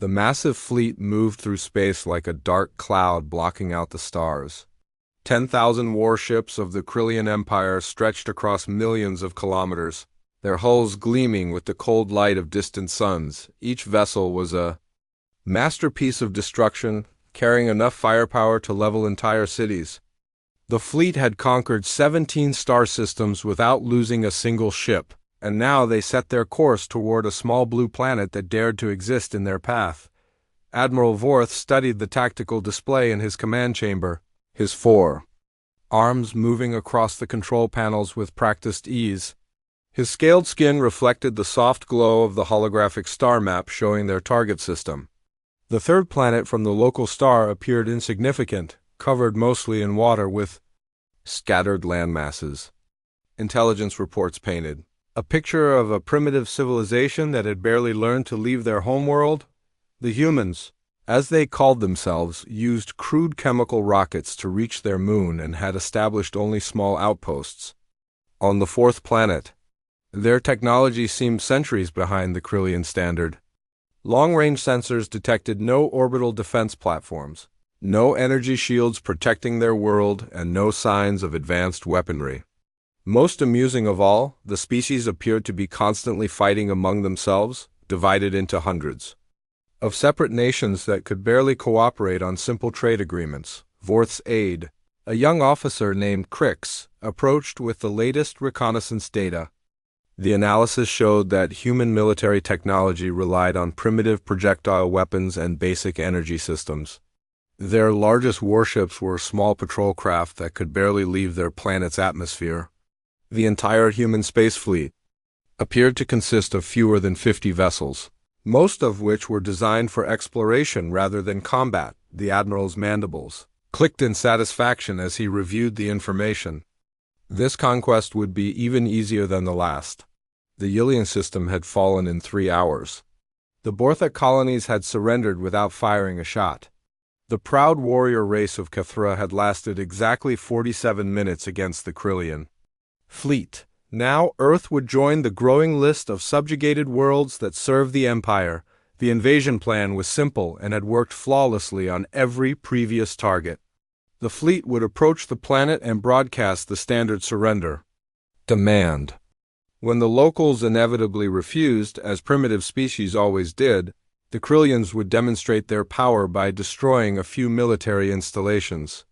The massive fleet moved through space like a dark cloud blocking out the stars. 10,000 warships of the Krillian Empire stretched across millions of kilometers, their hulls gleaming with the cold light of distant suns. Each vessel was a masterpiece of destruction, carrying enough firepower to level entire cities. The fleet had conquered 17 star systems without losing a single ship, and now they set their course toward a small blue planet that dared to exist in their path. Admiral Vorth studied the tactical display in his command chamber, his four arms moving across the control panels with practiced ease. His scaled skin reflected the soft glow of the holographic star map showing their target system. The third planet from the local star appeared insignificant, covered mostly in water with scattered landmasses. Intelligence reports painted a picture of a primitive civilization that had barely learned to leave their homeworld. The humans, as they called themselves, used crude chemical rockets to reach their moon and had established only small outposts. On the fourth planet, their technology seemed centuries behind the Krillian standard. Long-range sensors detected no orbital defense platforms, no energy shields protecting their world, and no signs of advanced weaponry. Most amusing of all, the species appeared to be constantly fighting among themselves, divided into hundreds of separate nations that could barely cooperate on simple trade agreements. Vorth's aide, a young officer named Crix, approached with the latest reconnaissance data. The analysis showed that human military technology relied on primitive projectile weapons and basic energy systems. Their largest warships were small patrol craft that could barely leave their planet's atmosphere. The entire human space fleet appeared to consist of fewer than 50 vessels, most of which were designed for exploration rather than combat. The admiral's mandibles clicked in satisfaction as he reviewed the information. This conquest would be even easier than the last. The Yillian system had fallen in 3 hours. The Borthak colonies had surrendered without firing a shot. The proud warrior race of Cathra had lasted exactly 47 minutes against the Krillian fleet. Now Earth would join the growing list of subjugated worlds that serve the Empire. The invasion plan was simple and had worked flawlessly on every previous target. The fleet would approach the planet and broadcast the standard surrender demand. When the locals inevitably refused, as primitive species always did, the Krillians would demonstrate their power by destroying a few military installations.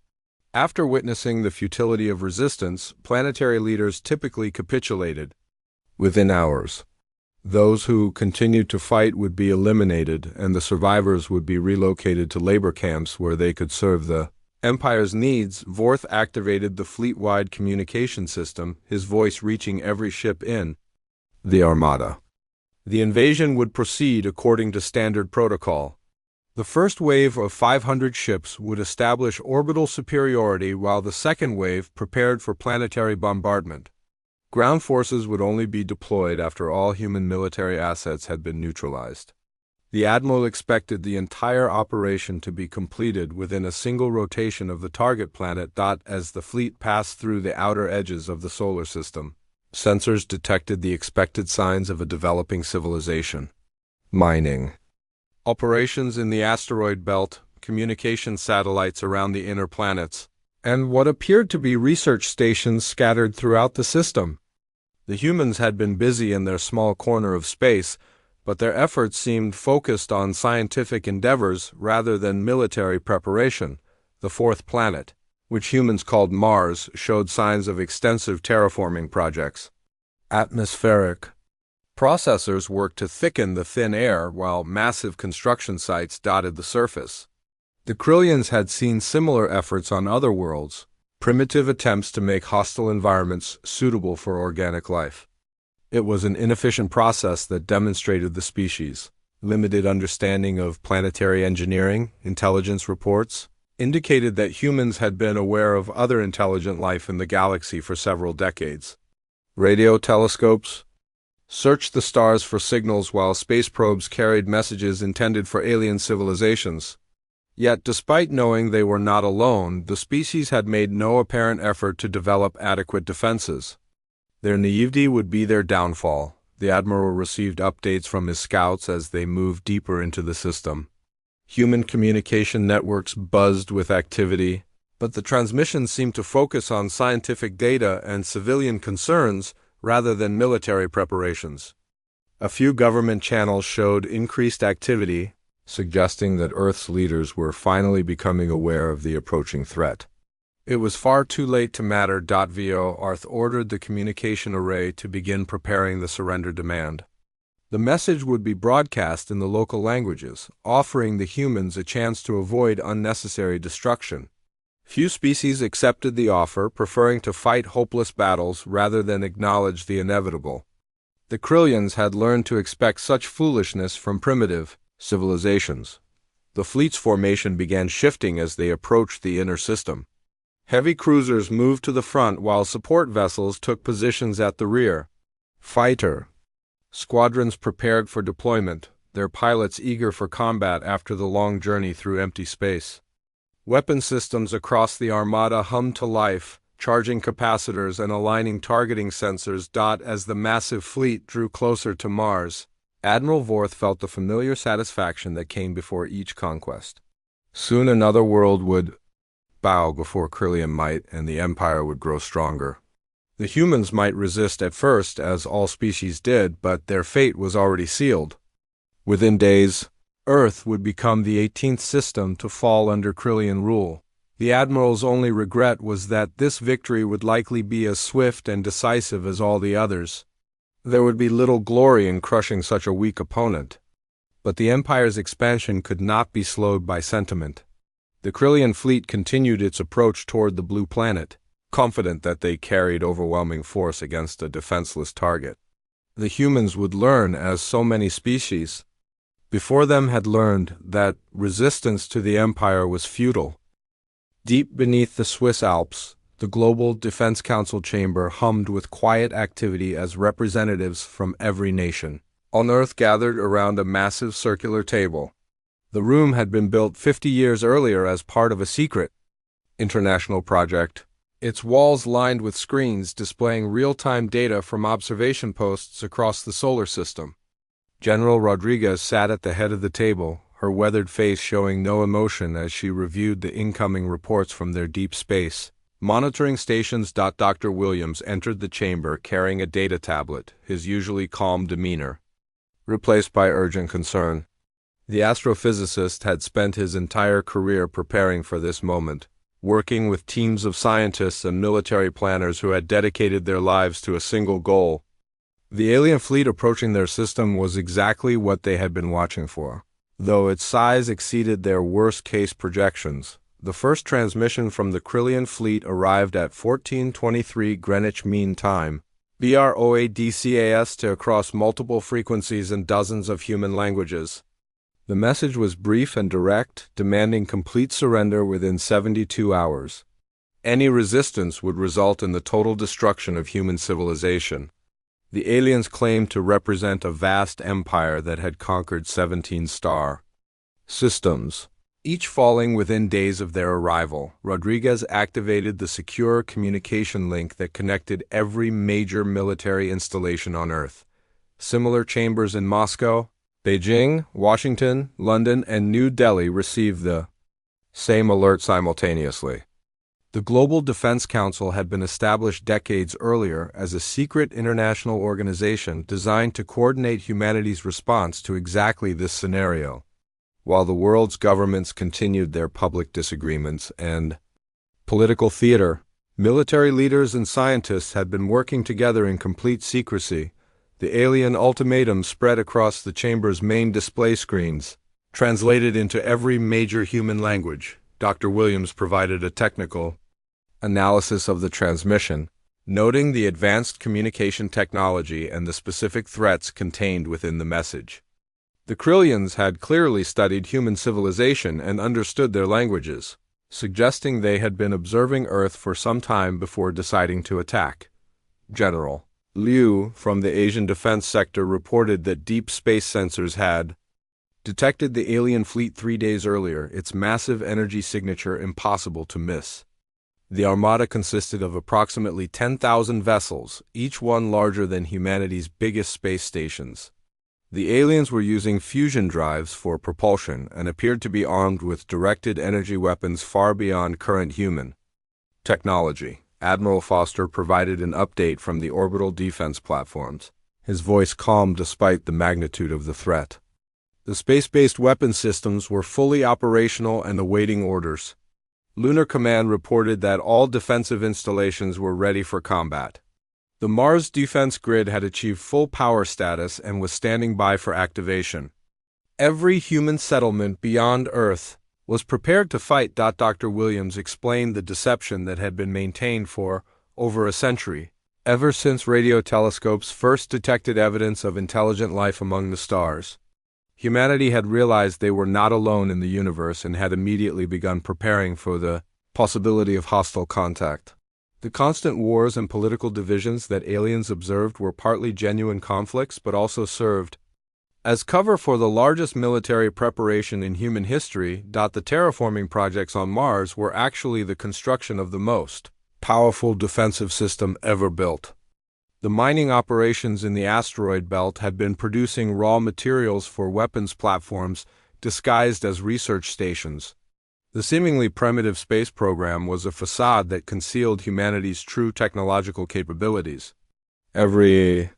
After witnessing the futility of resistance, planetary leaders typically capitulated within hours. Those who continued to fight would be eliminated, and the survivors would be relocated to labor camps where they could serve the Empire's needs. Vorth activated the fleet-wide communication system, his voice reaching every ship in the Armada. The invasion would proceed according to standard protocol. The first wave of 500 ships would establish orbital superiority while the second wave prepared for planetary bombardment. Ground forces would only be deployed after all human military assets had been neutralized. The Admiral expected the entire operation to be completed within a single rotation of the target planet. As the fleet passed through the outer edges of the solar system, sensors detected the expected signs of a developing civilization. Mining operations in the asteroid belt, communication satellites around the inner planets, and what appeared to be research stations scattered throughout the system. The humans had been busy in their small corner of space, but their efforts seemed focused on scientific endeavors rather than military preparation. The fourth planet, which humans called Mars, showed signs of extensive terraforming projects. Atmospheric processors worked to thicken the thin air while massive construction sites dotted the surface. The Krillians had seen similar efforts on other worlds, primitive attempts to make hostile environments suitable for organic life. It was an inefficient process that demonstrated the species' limited understanding of planetary engineering. Intelligence reports indicated that humans had been aware of other intelligent life in the galaxy for several decades. Radio telescopes searched the stars for signals while space probes carried messages intended for alien civilizations. Yet, despite knowing they were not alone, the species had made no apparent effort to develop adequate defenses. Their naivety would be their downfall. The Admiral received updates from his scouts as they moved deeper into the system. Human communication networks buzzed with activity, but the transmissions seemed to focus on scientific data and civilian concerns rather than military preparations. A few government channels showed increased activity, suggesting that Earth's leaders were finally becoming aware of the approaching threat. It was far too late to matter. Vo Arth ordered the communication array to begin preparing the surrender demand. The message would be broadcast in the local languages, offering the humans a chance to avoid unnecessary destruction. Few species accepted the offer, preferring to fight hopeless battles rather than acknowledge the inevitable. The Krillians had learned to expect such foolishness from primitive civilizations. The fleet's formation began shifting as they approached the inner system. Heavy cruisers moved to the front while support vessels took positions at the rear. Fighter squadrons prepared for deployment, their pilots eager for combat after the long journey through empty space. Weapon systems across the armada hummed to life, charging capacitors and aligning targeting sensors. As the massive fleet drew closer to Mars, Admiral Vorth felt the familiar satisfaction that came before each conquest. Soon another world would bow before Krillian might, and the Empire would grow stronger. The humans might resist at first, as all species did, but their fate was already sealed. Within days, Earth would become the 18th system to fall under Krillian rule. The Admiral's only regret was that this victory would likely be as swift and decisive as all the others. There would be little glory in crushing such a weak opponent. But the Empire's expansion could not be slowed by sentiment. The Krillian fleet continued its approach toward the blue planet, confident that they carried overwhelming force against a defenseless target. The humans would learn, as so many species before them had learned, that resistance to the Empire was futile. Deep beneath the Swiss Alps, the Global Defense Council chamber hummed with quiet activity as representatives from every nation on Earth gathered around a massive circular table. The room had been built 50 years earlier as part of a secret international project, its walls lined with screens displaying real-time data from observation posts across the solar system. General Rodriguez sat at the head of the table, her weathered face showing no emotion as she reviewed the incoming reports from their deep space monitoring stations. Dr. Williams entered the chamber carrying a data tablet, his usually calm demeanor replaced by urgent concern. The astrophysicist had spent his entire career preparing for this moment, working with teams of scientists and military planners who had dedicated their lives to a single goal. The alien fleet approaching their system was exactly what they had been watching for. Though its size exceeded their worst-case projections, the first transmission from the Krillian fleet arrived at 14:23 Greenwich Mean Time, BROADCAS, across multiple frequencies and dozens of human languages. The message was brief and direct, demanding complete surrender within 72 hours. Any resistance would result in the total destruction of human civilization. The aliens claimed to represent a vast empire that had conquered 17 star systems, each falling within days of their arrival. Rodriguez activated the secure communication link that connected every major military installation on Earth. Similar chambers in Moscow, Beijing, Washington, London, and New Delhi received the same alert simultaneously. The Global Defense Council had been established decades earlier as a secret international organization designed to coordinate humanity's response to exactly this scenario. While the world's governments continued their public disagreements and political theater, military leaders and scientists had been working together in complete secrecy. The alien ultimatum spread across the chamber's main display screens, translated into every major human language. Dr. Williams provided a technical analysis of the transmission, noting the advanced communication technology and the specific threats contained within the message. The Krillians had clearly studied human civilization and understood their languages, suggesting they had been observing Earth for some time before deciding to attack. General Liu from the Asian defense sector reported that deep space sensors had detected the alien fleet 3 days earlier, its massive energy signature impossible to miss. The armada consisted of approximately 10,000 vessels, each one larger than humanity's biggest space stations. The aliens were using fusion drives for propulsion and appeared to be armed with directed energy weapons far beyond current human technology. Admiral Foster provided an update from the orbital defense platforms, his voice calm despite the magnitude of the threat. The space-based weapon systems were fully operational and awaiting orders. Lunar Command reported that all defensive installations were ready for combat. The Mars defense grid had achieved full power status and was standing by for activation. Every human settlement beyond Earth was prepared to fight. Dr. Williams explained the deception that had been maintained for over a century, ever since radio telescopes first detected evidence of intelligent life among the stars. Humanity had realized they were not alone in the universe and had immediately begun preparing for the possibility of hostile contact. The constant wars and political divisions that aliens observed were partly genuine conflicts but also served as cover for the largest military preparation in human history. The terraforming projects on Mars were actually the construction of the most powerful defensive system ever built. The mining operations in the asteroid belt had been producing raw materials for weapons platforms disguised as research stations. The seemingly primitive space program was a facade that concealed humanity's true technological capabilities. Every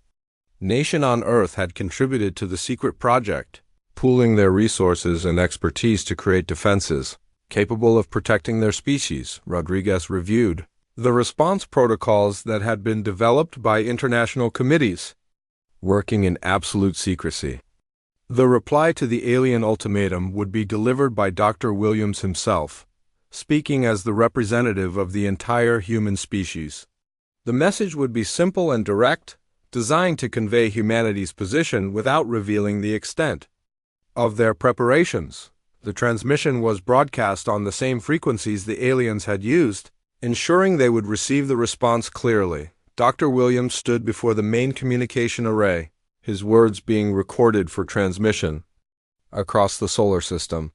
nation on Earth had contributed to the secret project, pooling their resources and expertise to create defenses capable of protecting their species. Rodriguez reviewed the response protocols that had been developed by international committees, working in absolute secrecy. The reply to the alien ultimatum would be delivered by Dr. Williams himself, speaking as the representative of the entire human species. The message would be simple and direct, designed to convey humanity's position without revealing the extent of their preparations. The transmission was broadcast on the same frequencies the aliens had used, ensuring they would receive the response clearly. Dr. Williams stood before the main communication array, his words being recorded for transmission across the solar system.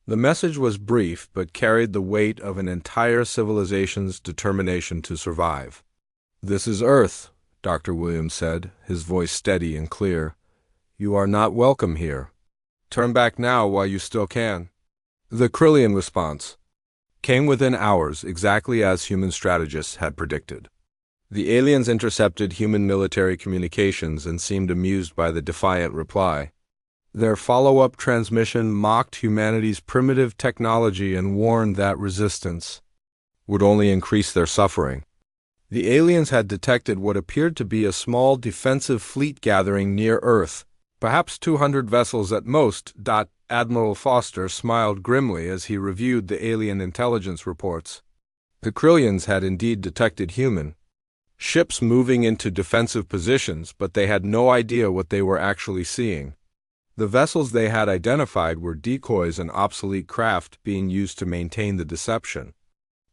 The message was brief but carried the weight of an entire civilization's determination to survive. "This is Earth," Dr. Williams said, his voice steady and clear. "You are not welcome here. Turn back now while you still can." The Krillian response came within hours, exactly as human strategists had predicted. The aliens intercepted human military communications and seemed amused by the defiant reply. Their follow-up transmission mocked humanity's primitive technology and warned that resistance would only increase their suffering. The aliens had detected what appeared to be a small defensive fleet gathering near Earth, perhaps 200 vessels at most. Admiral Foster smiled grimly as he reviewed the alien intelligence reports. The Krillians had indeed detected human ships moving into defensive positions, but they had no idea what they were actually seeing. The vessels they had identified were decoys and obsolete craft being used to maintain the deception.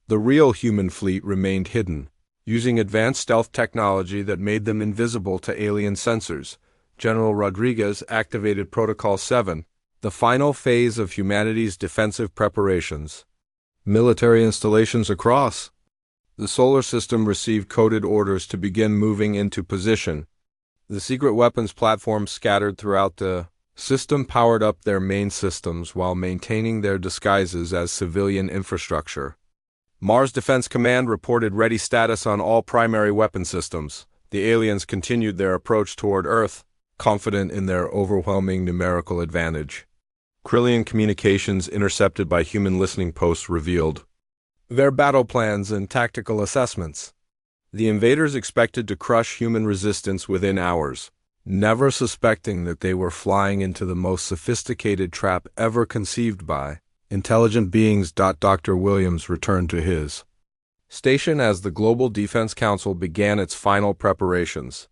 The real human fleet remained hidden, using advanced stealth technology that made them invisible to alien sensors. General Rodriguez activated Protocol 7, the final phase of humanity's defensive preparations. Military installations across the solar system received coded orders to begin moving into position. The secret weapons platforms scattered throughout the system powered up their main systems while maintaining their disguises as civilian infrastructure. Mars Defense Command reported ready status on all primary weapon systems. The aliens continued their approach toward Earth, confident in their overwhelming numerical advantage. Krillian communications intercepted by human listening posts revealed their battle plans and tactical assessments. The invaders expected to crush human resistance within hours, never suspecting that they were flying into the most sophisticated trap ever conceived by intelligent beings. Dr. Williams returned to his station as the Global Defense Council began its final preparations.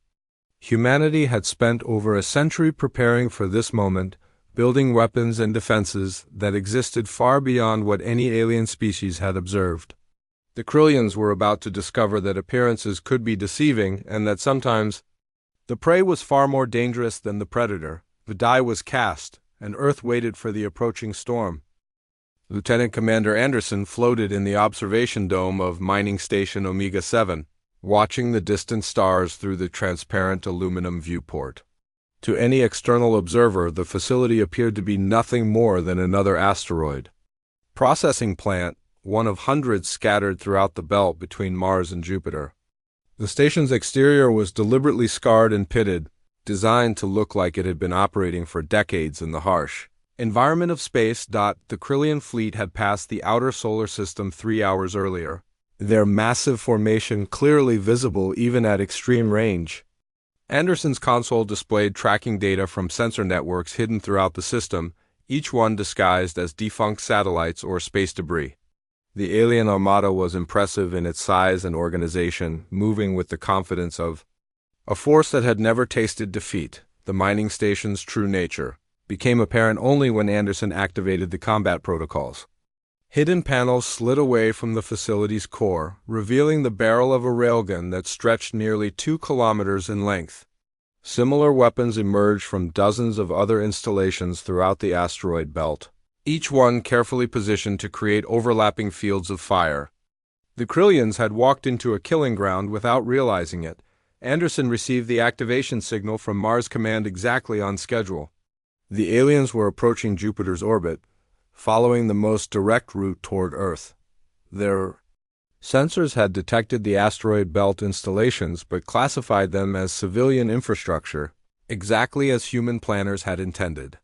Humanity had spent over a century preparing for this moment, building weapons and defenses that existed far beyond what any alien species had observed. The Krillians were about to discover that appearances could be deceiving and that sometimes the prey was far more dangerous than the predator. The die was cast, and Earth waited for the approaching storm. Lieutenant Commander Anderson floated in the observation dome of Mining Station Omega-7, watching the distant stars through the transparent aluminum viewport. To any external observer, the facility appeared to be nothing more than another asteroid processing plant, one of hundreds scattered throughout the belt between Mars and Jupiter. The station's exterior was deliberately scarred and pitted, designed to look like it had been operating for decades in the harsh environment of space. The Krillian fleet had passed the outer solar system 3 hours earlier, their massive formation clearly visible even at extreme range. Anderson's console displayed tracking data from sensor networks hidden throughout the system, each one disguised as defunct satellites or space debris. The alien armada was impressive in its size and organization, moving with the confidence of a force that had never tasted defeat. The mining station's true nature became apparent only when Anderson activated the combat protocols. Hidden panels slid away from the facility's core, revealing the barrel of a railgun that stretched nearly 2 kilometers in length. Similar weapons emerged from dozens of other installations throughout the asteroid belt, each one carefully positioned to create overlapping fields of fire. The Krillians had walked into a killing ground without realizing it. Anderson received the activation signal from Mars Command exactly on schedule. The aliens were approaching Jupiter's orbit, following the most direct route toward Earth. Their sensors had detected the asteroid belt installations but classified them as civilian infrastructure, exactly as human planners had intended.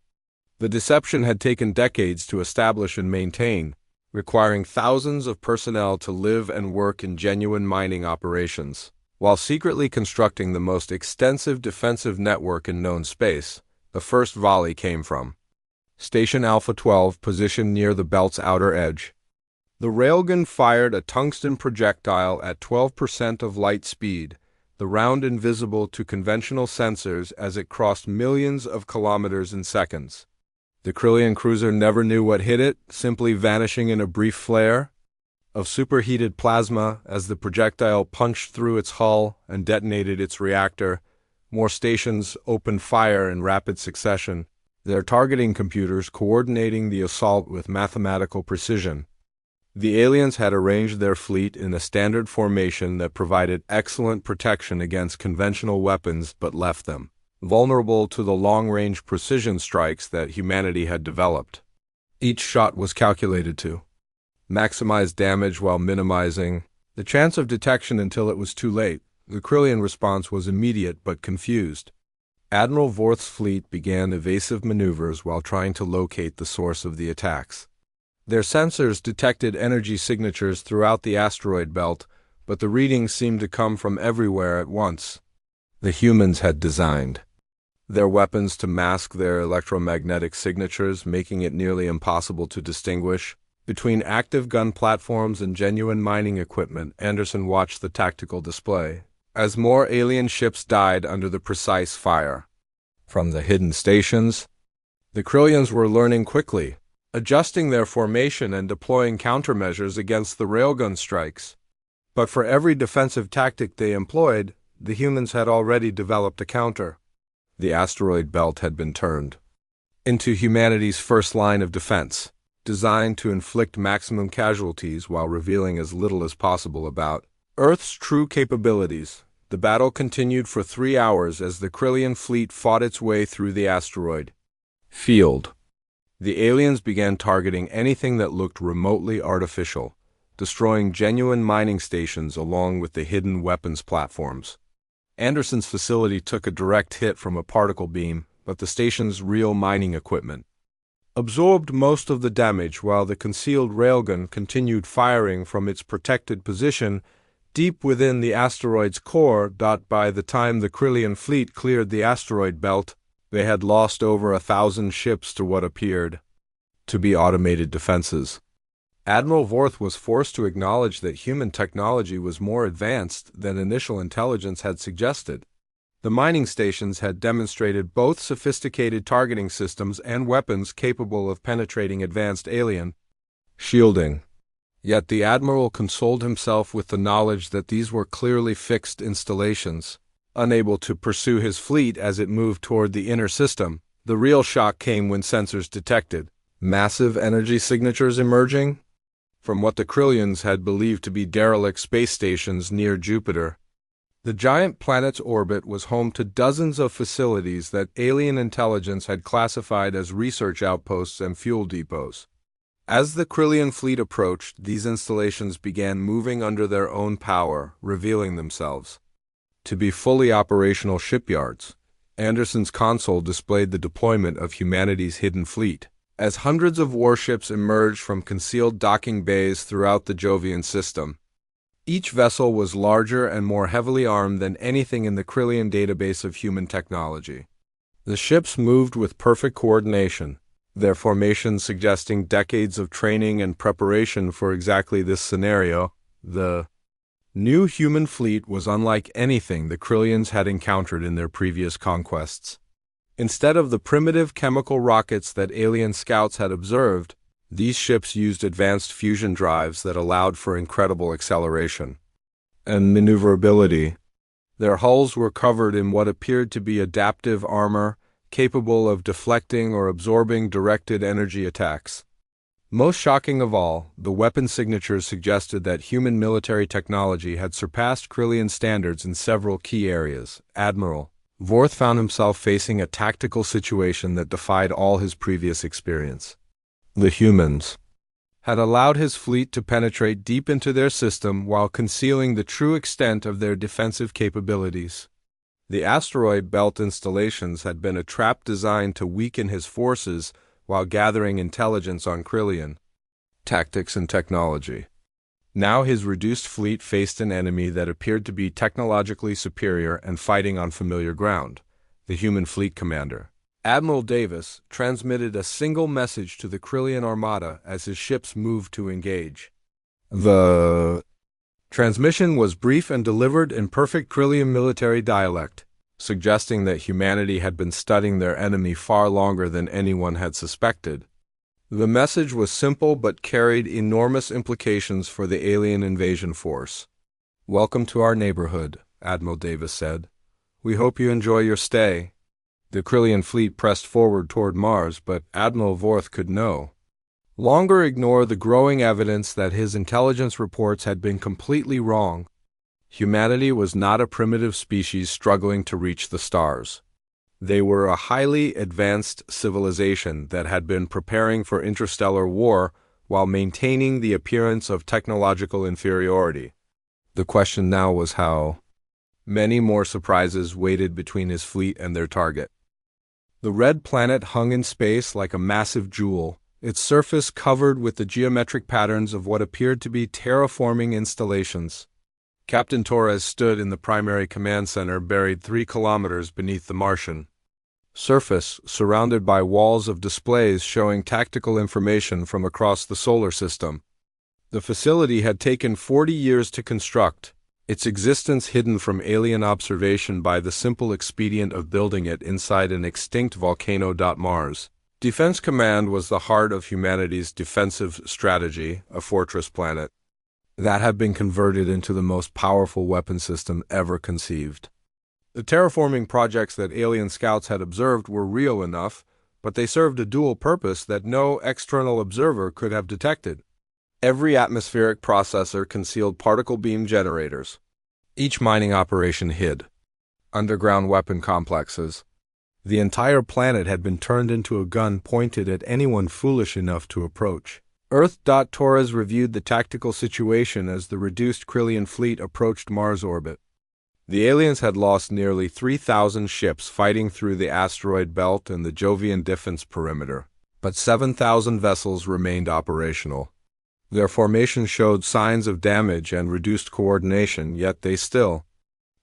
The deception had taken decades to establish and maintain, requiring thousands of personnel to live and work in genuine mining operations, while secretly constructing the most extensive defensive network in known space. The first volley came from Station Alpha 12, positioned near the belt's outer edge. The railgun fired a tungsten projectile at 12% of light speed, the round invisible to conventional sensors as it crossed millions of kilometers in seconds. The Krillian cruiser never knew what hit it, simply vanishing in a brief flare of superheated plasma as the projectile punched through its hull and detonated its reactor. More stations opened fire in rapid succession, their targeting computers coordinating the assault with mathematical precision. The aliens had arranged their fleet in a standard formation that provided excellent protection against conventional weapons but left them vulnerable to the long-range precision strikes that humanity had developed. Each shot was calculated to maximize damage while minimizing the chance of detection until it was too late. The Krillian response was immediate but confused. Admiral Vorth's fleet began evasive maneuvers while trying to locate the source of the attacks. Their sensors detected energy signatures throughout the asteroid belt, but the readings seemed to come from everywhere at once. The humans had designed their weapons to mask their electromagnetic signatures, making it nearly impossible to distinguish between active gun platforms and genuine mining equipment. Anderson watched the tactical display as more alien ships died under the precise fire from the hidden stations. The Krillians were learning quickly, adjusting their formation and deploying countermeasures against the railgun strikes. But for every defensive tactic they employed, the humans had already developed a counter. The asteroid belt had been turned into humanity's first line of defense, designed to inflict maximum casualties while revealing as little as possible about Earth's true capabilities. The battle continued for 3 hours as the Krillian fleet fought its way through the asteroid field. The aliens began targeting anything that looked remotely artificial, destroying genuine mining stations along with the hidden weapons platforms. Anderson's facility took a direct hit from a particle beam, but the station's real mining equipment absorbed most of the damage while the concealed railgun continued firing from its protected position deep within the asteroid's core. By the time the Krillian fleet cleared the asteroid belt, they had lost over 1,000 ships to what appeared to be automated defenses. Admiral Vorth was forced to acknowledge that human technology was more advanced than initial intelligence had suggested. The mining stations had demonstrated both sophisticated targeting systems and weapons capable of penetrating advanced alien shielding. Yet the Admiral consoled himself with the knowledge that these were clearly fixed installations, unable to pursue his fleet as it moved toward the inner system. The real shock came when sensors detected Massive energy signatures emerging from what the Krillians had believed to be derelict space stations near Jupiter. The giant planet's orbit was home to dozens of facilities that alien intelligence had classified as research outposts and fuel depots. As the Krillian fleet approached, these installations began moving under their own power, revealing themselves to be fully operational shipyards. Anderson's console displayed the deployment of humanity's hidden fleet, as hundreds of warships emerged from concealed docking bays throughout the Jovian system. Each vessel was larger and more heavily armed than anything in the Krillian database of human technology. The ships moved with perfect coordination, their formations suggesting decades of training and preparation for exactly this scenario. The new human fleet was unlike anything the Krillians had encountered in their previous conquests. Instead of the primitive chemical rockets that alien scouts had observed, these ships used advanced fusion drives that allowed for incredible acceleration and maneuverability. Their hulls were covered in what appeared to be adaptive armor, capable of deflecting or absorbing directed energy attacks. Most shocking of all, the weapon signatures suggested that human military technology had surpassed Krillian standards in several key areas. Admiral Vorth found himself facing a tactical situation that defied all his previous experience. The humans had allowed his fleet to penetrate deep into their system while concealing the true extent of their defensive capabilities. The asteroid belt installations had been a trap designed to weaken his forces while gathering intelligence on Krillian tactics and technology. Now his reduced fleet faced an enemy that appeared to be technologically superior and fighting on familiar ground. The human fleet commander, Admiral Davis, transmitted a single message to the Krillian armada as his ships moved to engage. The transmission was brief and delivered in perfect Krillian military dialect, suggesting that humanity had been studying their enemy far longer than anyone had suspected. The message was simple but carried enormous implications for the alien invasion force. "Welcome to our neighborhood," Admiral Davis said. "We hope you enjoy your stay." The Krillian fleet pressed forward toward Mars, but Admiral Vorth could no longer ignore the growing evidence that his intelligence reports had been completely wrong. Humanity was not a primitive species struggling to reach the stars. They were a highly advanced civilization that had been preparing for interstellar war while maintaining the appearance of technological inferiority. The question now was how many more surprises waited between his fleet and their target. The red planet hung in space like a massive jewel, its surface covered with the geometric patterns of what appeared to be terraforming installations. Captain Torres stood in the primary command center buried 3 kilometers beneath the Martian surface, surrounded by walls of displays showing tactical information from across the solar system. The facility had taken 40 years to construct, its existence hidden from alien observation by the simple expedient of building it inside an extinct volcano. Mars Defense Command was the heart of humanity's defensive strategy, a fortress planet that had been converted into the most powerful weapon system ever conceived. The terraforming projects that alien scouts had observed were real enough, but they served a dual purpose that no external observer could have detected. Every atmospheric processor concealed particle beam generators. Each mining operation hid underground weapon complexes. The entire planet had been turned into a gun pointed at anyone foolish enough to approach. Earth. Torres reviewed the tactical situation as the reduced Krillian fleet approached Mars orbit. The aliens had lost nearly 3,000 ships fighting through the asteroid belt and the Jovian defense perimeter, but 7,000 vessels remained operational. Their formation showed signs of damage and reduced coordination, yet they still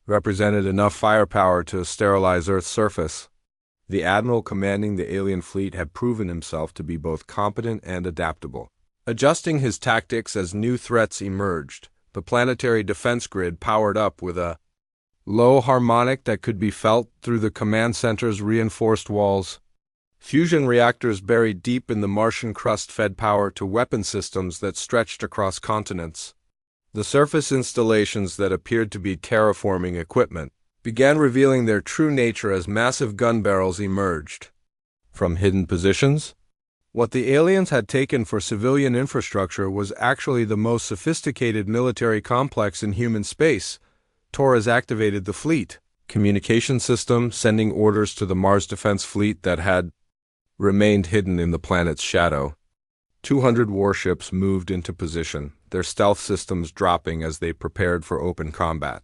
represented enough firepower to sterilize Earth's surface. The admiral commanding the alien fleet had proven himself to be both competent and adaptable. Adjusting his tactics as new threats emerged, the planetary defense grid powered up with a low harmonic that could be felt through the command center's reinforced walls. Fusion reactors buried deep in the Martian crust fed power to weapon systems that stretched across continents. The surface installations that appeared to be terraforming equipment began revealing their true nature as massive gun barrels emerged from hidden positions. What the aliens had taken for civilian infrastructure was actually the most sophisticated military complex in human space. Torres activated the fleet communication system, sending orders to the Mars Defense Fleet that had remained hidden in the planet's shadow. 200 warships moved into position, their stealth systems dropping as they prepared for open combat.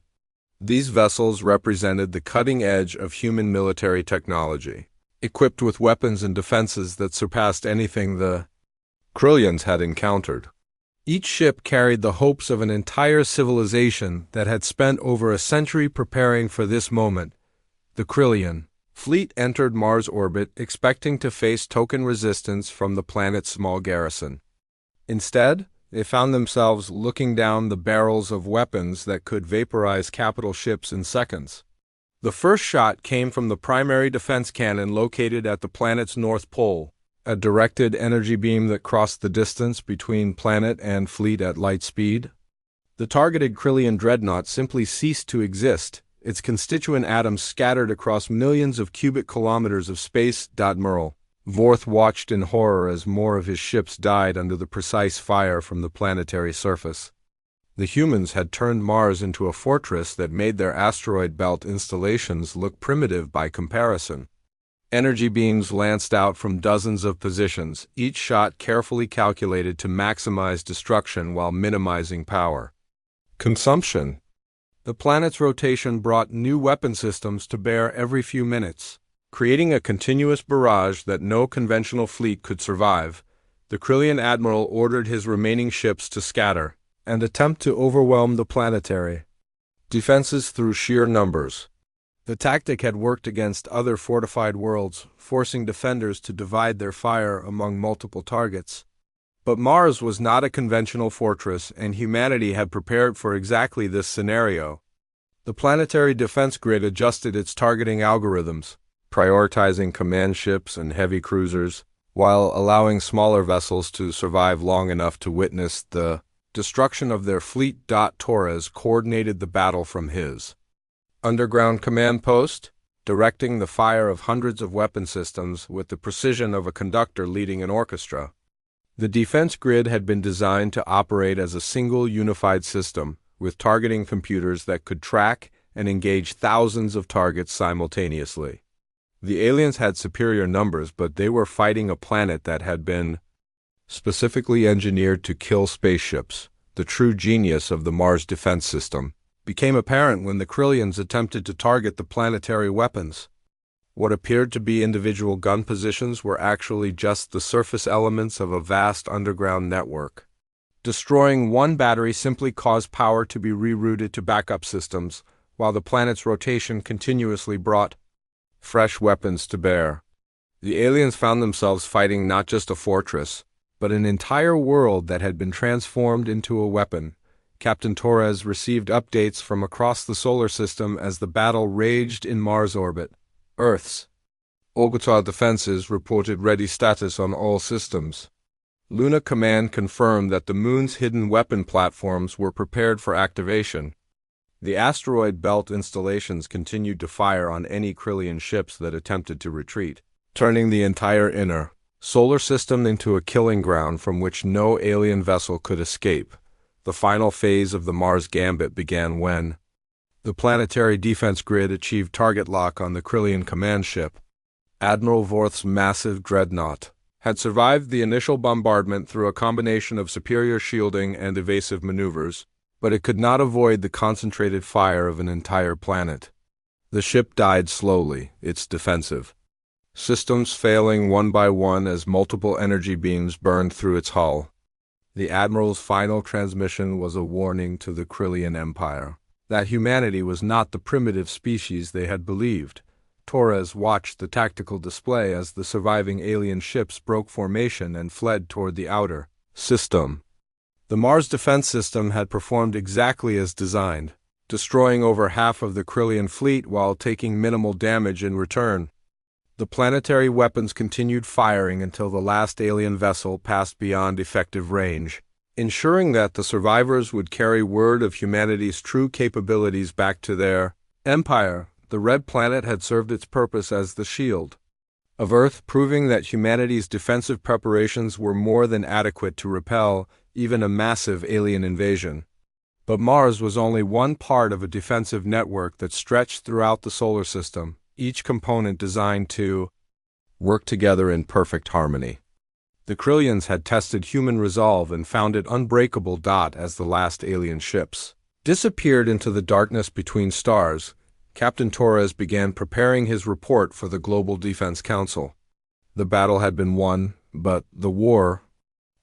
These vessels represented the cutting edge of human military technology, equipped with weapons and defenses that surpassed anything the Krillians had encountered. Each ship carried the hopes of an entire civilization that had spent over a century preparing for this moment. The Krillian fleet entered Mars orbit expecting to face token resistance from the planet's small garrison. Instead, they found themselves looking down the barrels of weapons that could vaporize capital ships in seconds. The first shot came from the primary defense cannon located at the planet's north pole, a directed energy beam that crossed the distance between planet and fleet at light speed. The targeted Krillian dreadnought simply ceased to exist, its constituent atoms scattered across millions of cubic kilometers of space. Admiral Vorth watched in horror as more of his ships died under the precise fire from the planetary surface. The humans had turned Mars into a fortress that made their asteroid belt installations look primitive by comparison. Energy beams lanced out from dozens of positions, each shot carefully calculated to maximize destruction while minimizing power consumption. The planet's rotation brought new weapon systems to bear every few minutes, creating a continuous barrage that no conventional fleet could survive. The Krillian admiral ordered his remaining ships to scatter and attempt to overwhelm the planetary defenses through sheer numbers. The tactic had worked against other fortified worlds, forcing defenders to divide their fire among multiple targets. But Mars was not a conventional fortress, and humanity had prepared for exactly this scenario. The planetary defense grid adjusted its targeting algorithms, prioritizing command ships and heavy cruisers, while allowing smaller vessels to survive long enough to witness the destruction of their fleet. Torres coordinated the battle from his underground command post, directing the fire of hundreds of weapon systems with the precision of a conductor leading an orchestra. The defense grid had been designed to operate as a single unified system, with targeting computers that could track and engage thousands of targets simultaneously. The aliens had superior numbers, but they were fighting a planet that had been specifically engineered to kill spaceships. The true genius of the Mars defense system became apparent when the Krillians attempted to target the planetary weapons. What appeared to be individual gun positions were actually just the surface elements of a vast underground network. Destroying one battery simply caused power to be rerouted to backup systems, while the planet's rotation continuously brought fresh weapons to bear. The aliens found themselves fighting not just a fortress, but an entire world that had been transformed into a weapon. Captain Torres received updates from across the solar system as the battle raged in Mars orbit. Earth's orbital defenses reported ready status on all systems. Luna Command confirmed that the Moon's hidden weapon platforms were prepared for activation. The asteroid belt installations continued to fire on any Krillian ships that attempted to retreat, turning the entire inner solar system into a killing ground from which no alien vessel could escape. The final phase of the Mars Gambit began when the planetary defense grid achieved target lock on the Krillian command ship. Admiral Vorth's massive dreadnought had survived the initial bombardment through a combination of superior shielding and evasive maneuvers, but it could not avoid the concentrated fire of an entire planet. The ship died slowly, its defensive systems failing one by one as multiple energy beams burned through its hull. The Admiral's final transmission was a warning to the Krillian Empire that humanity was not the primitive species they had believed. Torres watched the tactical display as the surviving alien ships broke formation and fled toward the outer system. The Mars defense system had performed exactly as designed, destroying over half of the Krillian fleet while taking minimal damage in return. The planetary weapons continued firing until the last alien vessel passed beyond effective range, ensuring that the survivors would carry word of humanity's true capabilities back to their empire. The red planet had served its purpose as the shield, of Earth, proving that humanity's defensive preparations were more than adequate to repel even a massive alien invasion. But Mars was only one part of a defensive network that stretched throughout the solar system, each component designed to work together in perfect harmony. The Krillians had tested human resolve and found it unbreakable. As the last alien ships disappeared into the darkness between stars, Captain Torres began preparing his report for the Global Defense Council. The battle had been won, but the war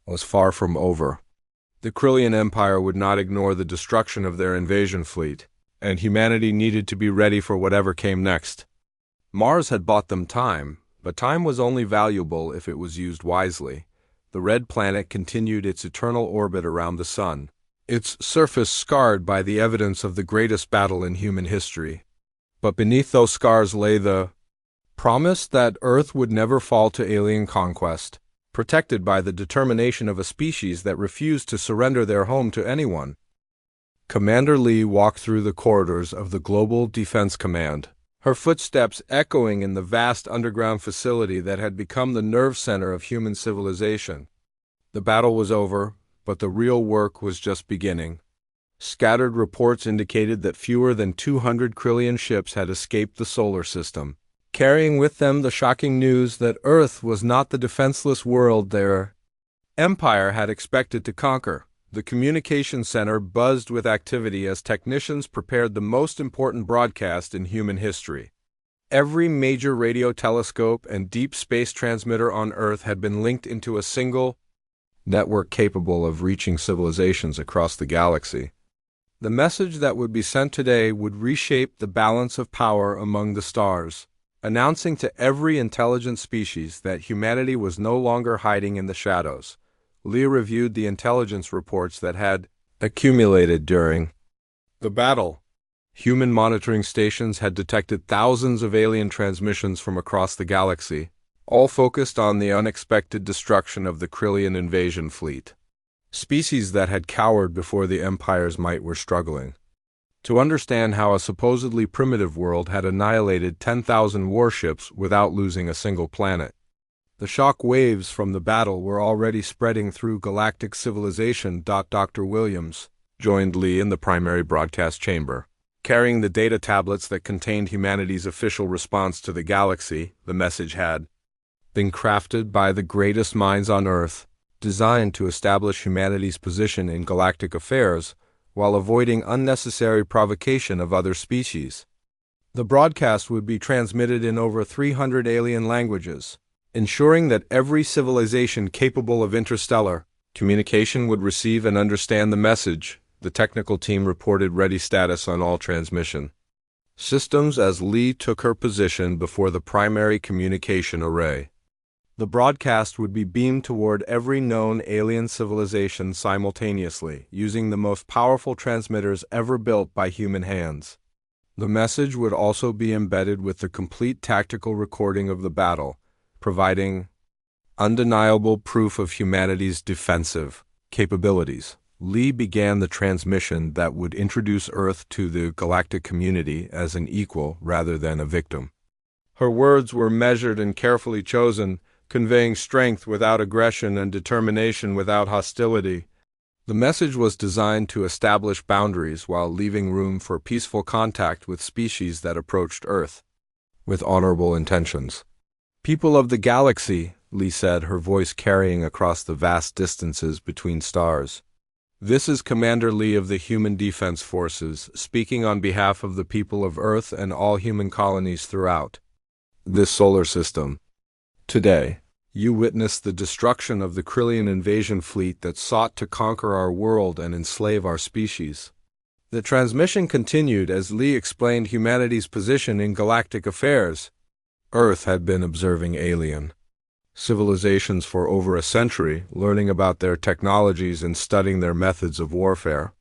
was far from over. The Krillian Empire would not ignore the destruction of their invasion fleet, and humanity needed to be ready for whatever came next. Mars had bought them time, but time was only valuable if it was used wisely. The red planet continued its eternal orbit around the sun, its surface scarred by the evidence of the greatest battle in human history. But beneath those scars lay the promise that Earth would never fall to alien conquest, protected by the determination of a species that refused to surrender their home to anyone. Commander Lee walked through the corridors of the Global Defense Command, her footsteps echoing in the vast underground facility that had become the nerve center of human civilization. The battle was over, but the real work was just beginning. Scattered reports indicated that fewer than 200 Krillian ships had escaped the solar system, carrying with them the shocking news that Earth was not the defenseless world their empire had expected to conquer. The communication center buzzed with activity as technicians prepared the most important broadcast in human history. Every major radio telescope and deep space transmitter on Earth had been linked into a single network capable of reaching civilizations across the galaxy. The message that would be sent today would reshape the balance of power among the stars, announcing to every intelligent species that humanity was no longer hiding in the shadows. Lee reviewed the intelligence reports that had accumulated during the battle. Human monitoring stations had detected thousands of alien transmissions from across the galaxy, all focused on the unexpected destruction of the Krillian invasion fleet. Species that had cowered before the Empire's might were struggling to understand how a supposedly primitive world had annihilated 10,000 warships without losing a single planet. The shock waves from the battle were already spreading through galactic civilization. Dr. Williams joined Lee in the primary broadcast chamber, carrying the data tablets that contained humanity's official response to the galaxy. The message had been crafted by the greatest minds on Earth, designed to establish humanity's position in galactic affairs while avoiding unnecessary provocation of other species. The broadcast would be transmitted in over 300 alien languages, ensuring that every civilization capable of interstellar communication would receive and understand the message. The technical team reported ready status on all transmission systems as Lee took her position before the primary communication array. The broadcast would be beamed toward every known alien civilization simultaneously, using the most powerful transmitters ever built by human hands. The message would also be embedded with the complete tactical recording of the battle, providing undeniable proof of humanity's defensive capabilities. Lee began the transmission that would introduce Earth to the galactic community as an equal rather than a victim. Her words were measured and carefully chosen, conveying strength without aggression and determination without hostility. The message was designed to establish boundaries while leaving room for peaceful contact with species that approached Earth with honorable intentions. "People of the galaxy," Lee said, her voice carrying across the vast distances between stars. "This is Commander Lee of the Human Defense Forces, speaking on behalf of the people of Earth and all human colonies throughout this solar system. Today, you witnessed the destruction of the Krillian invasion fleet that sought to conquer our world and enslave our species." The transmission continued as Lee explained humanity's position in galactic affairs. Earth had been observing alien civilizations for over a century, learning about their technologies and studying their methods of warfare.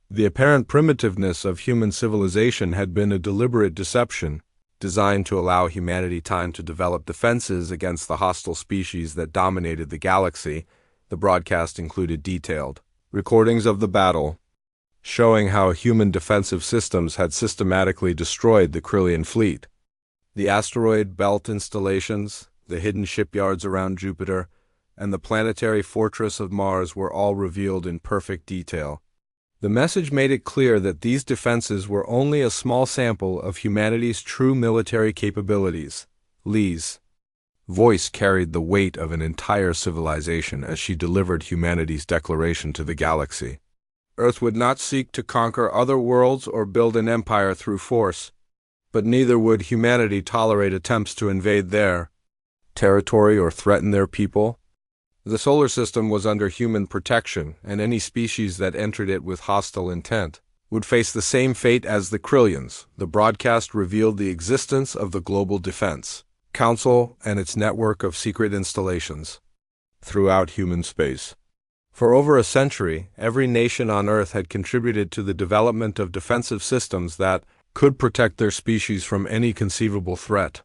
The apparent primitiveness of human civilization had been a deliberate deception, designed to allow humanity time to develop defenses against the hostile species that dominated the galaxy. The broadcast included detailed recordings of the battle, showing how human defensive systems had systematically destroyed the Krillian fleet. The asteroid belt installations, the hidden shipyards around Jupiter, and the planetary fortress of Mars were all revealed in perfect detail. The message made it clear that these defenses were only a small sample of humanity's true military capabilities. Lee's voice carried the weight of an entire civilization as she delivered humanity's declaration to the galaxy. Earth would not seek to conquer other worlds or build an empire through force, but neither would humanity tolerate attempts to invade their territory or threaten their people. The solar system was under human protection, and any species that entered it with hostile intent would face the same fate as the Krillians. The broadcast revealed the existence of the Global Defense Council and its network of secret installations throughout human space. For over a century, every nation on Earth had contributed to the development of defensive systems that could protect their species from any conceivable threat.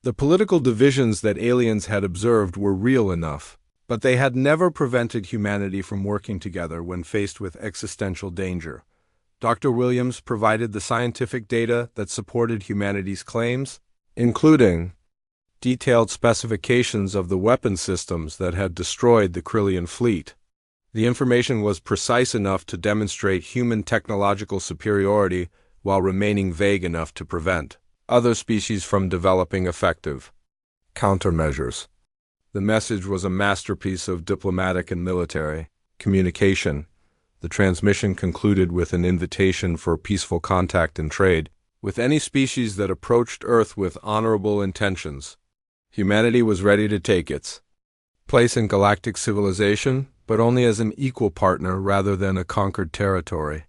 The political divisions that aliens had observed were real enough, but they had never prevented humanity from working together when faced with existential danger. Dr. Williams provided the scientific data that supported humanity's claims, including detailed specifications of the weapon systems that had destroyed the Krillian fleet. The information was precise enough to demonstrate human technological superiority while remaining vague enough to prevent other species from developing effective countermeasures. The message was a masterpiece of diplomatic and military communication. The transmission concluded with an invitation for peaceful contact and trade with any species that approached Earth with honorable intentions. Humanity was ready to take its place in galactic civilization, but only as an equal partner rather than a conquered territory.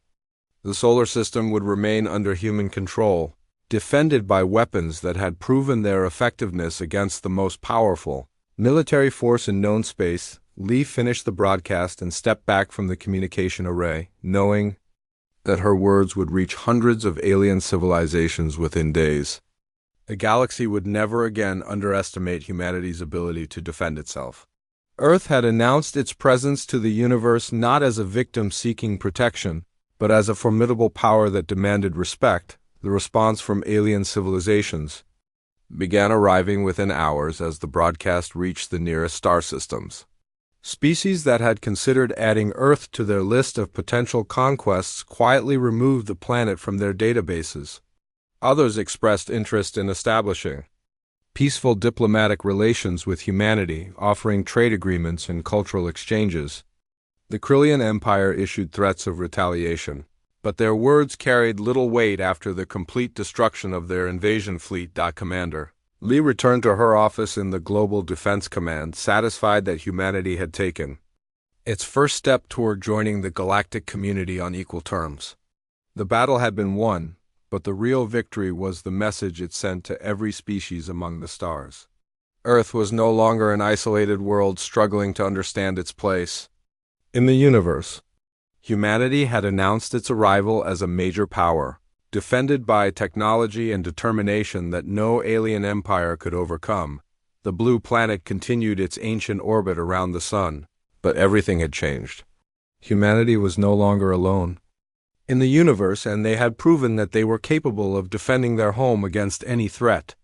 The solar system would remain under human control, defended by weapons that had proven their effectiveness against the most powerful military force in known space. Lee finished the broadcast and stepped back from the communication array, knowing that her words would reach hundreds of alien civilizations within days. The galaxy would never again underestimate humanity's ability to defend itself. Earth had announced its presence to the universe not as a victim seeking protection, but as a formidable power that demanded respect. The response from alien civilizations began arriving within hours as the broadcast reached the nearest star systems. Species that had considered adding Earth to their list of potential conquests quietly removed the planet from their databases. Others expressed interest in establishing peaceful diplomatic relations with humanity, offering trade agreements and cultural exchanges. The Krillian Empire issued threats of retaliation, but their words carried little weight after the complete destruction of their invasion fleet. Commander Lee returned to her office in the Global Defense Command, satisfied that humanity had taken its first step toward joining the galactic community on equal terms. The battle had been won, but the real victory was the message it sent to every species among the stars. Earth was no longer an isolated world struggling to understand its place in the universe. Humanity had announced its arrival as a major power, defended by technology and determination that no alien empire could overcome. The blue planet continued its ancient orbit around the sun, but everything had changed. Humanity was no longer alone in the universe, and they had proven that they were capable of defending their home against any threat.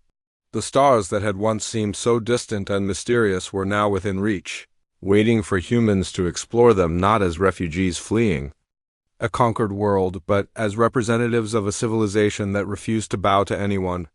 The stars that had once seemed so distant and mysterious were now within reach, waiting for humans to explore them not as refugees fleeing a conquered world, but as representatives of a civilization that refused to bow to anyone.